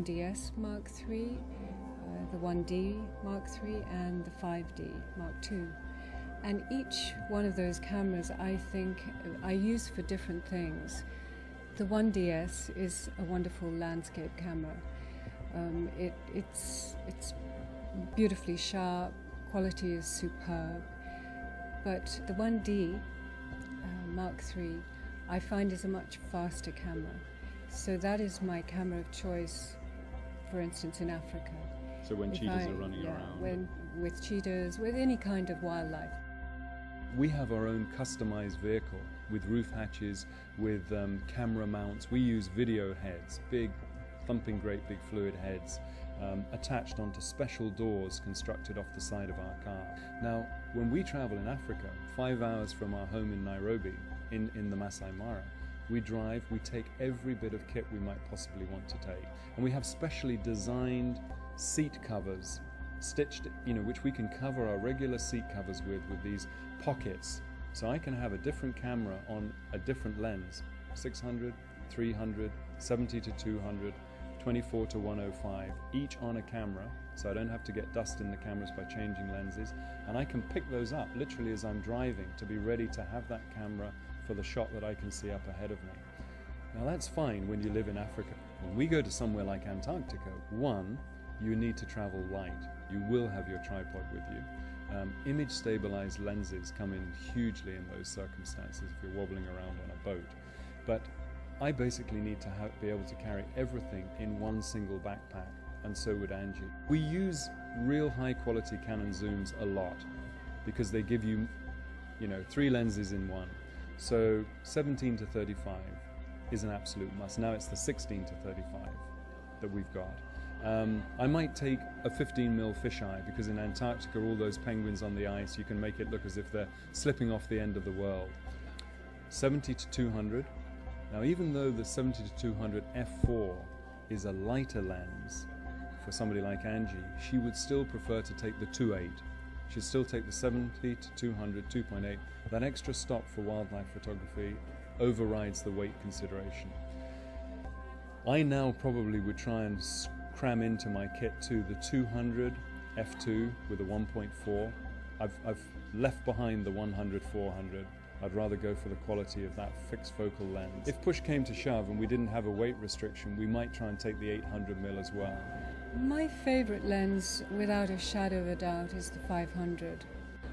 1DS Mark III, the 1D Mark III, and the 5D Mark II. And each one of those cameras I think I use for different things. The 1DS is a wonderful landscape camera. It's beautifully sharp, quality is superb. But the 1D Mark III I find is a much faster camera. So that is my camera of choice, for instance, in Africa. So when cheetahs are running around? With cheetahs, with any kind of wildlife. We have our own customized vehicle with roof hatches, with camera mounts. We use video heads, big, thumping great big fluid heads, attached onto special doors constructed off the side of our car. Now, when we travel in Africa, 5 hours from our home in Nairobi, in the Masai Mara, we drive, we take every bit of kit we might possibly want to take. And we have specially designed seat covers, stitched, which we can cover our regular seat covers with these pockets. So I can have a different camera on a different lens, 600, 300, 70 to 200, 24 to 105, each on a camera, so I don't have to get dust in the cameras by changing lenses, and I can pick those up literally as I'm driving to be ready to have that camera for the shot that I can see up ahead of me. Now that's fine when you live in Africa. When we go to somewhere like Antarctica, one, you need to travel light. You will have your tripod with you. Image stabilized lenses come in hugely in those circumstances if you're wobbling around on a boat. But I basically need to be able to carry everything in one single backpack, and so would Angie. We use real high quality Canon zooms a lot because they give you, 3 lenses in one. So 17 to 35 is an absolute must. Now it's the 16 to 35 that we've got. I might take a 15mm fisheye because in Antarctica all those penguins on the ice, you can make it look as if they're slipping off the end of the world. 70 to 200. Now even though the 70 to 200 f4 is a lighter lens for somebody like Angie, she would still prefer to take the 2.8. She'd still take the 70 to 200 2.8. That extra stop for wildlife photography overrides the weight consideration. I now probably would try and cram into my kit too the 200 f2 with a 1.4. I've left behind the 100 400. I'd rather go for the quality of that fixed focal lens. If push came to shove and we didn't have a weight restriction, we might try and take the 800mm as well. My favorite lens, without a shadow of a doubt, is the 500.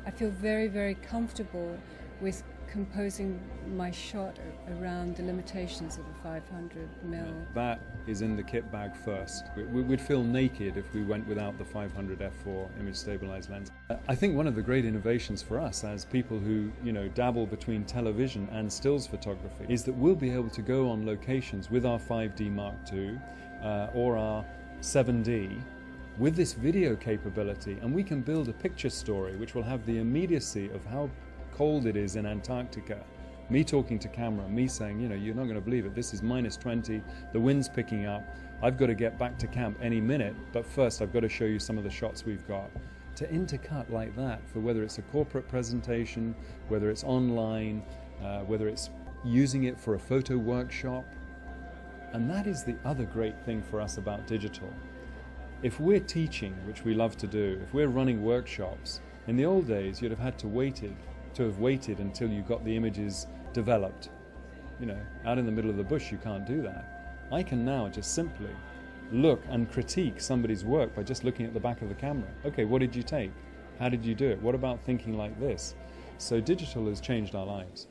I feel very, very comfortable with composing my shot around the limitations of a 500mm. That is in the kit bag first. We'd feel naked if we went without the 500 f4 image stabilized lens. I think one of the great innovations for us as people who dabble between television and stills photography is that we'll be able to go on locations with our 5D Mark II or our 7D with this video capability, and we can build a picture story which will have the immediacy of how cold it is in Antarctica. Me talking to camera, me saying, you're not going to believe it, this is -20, the wind's picking up, I've got to get back to camp any minute, but first I've got to show you some of the shots we've got. To intercut like that for whether it's a corporate presentation, whether it's online, whether it's using it for a photo workshop. And that is the other great thing for us about digital. If we're teaching, which we love to do, if we're running workshops, in the old days you'd have had to have waited until you got the images developed. Out in the middle of the bush you can't do that. I can now just simply look and critique somebody's work by just looking at the back of the camera. Okay, what did you take? How did you do it? What about thinking like this? So digital has changed our lives.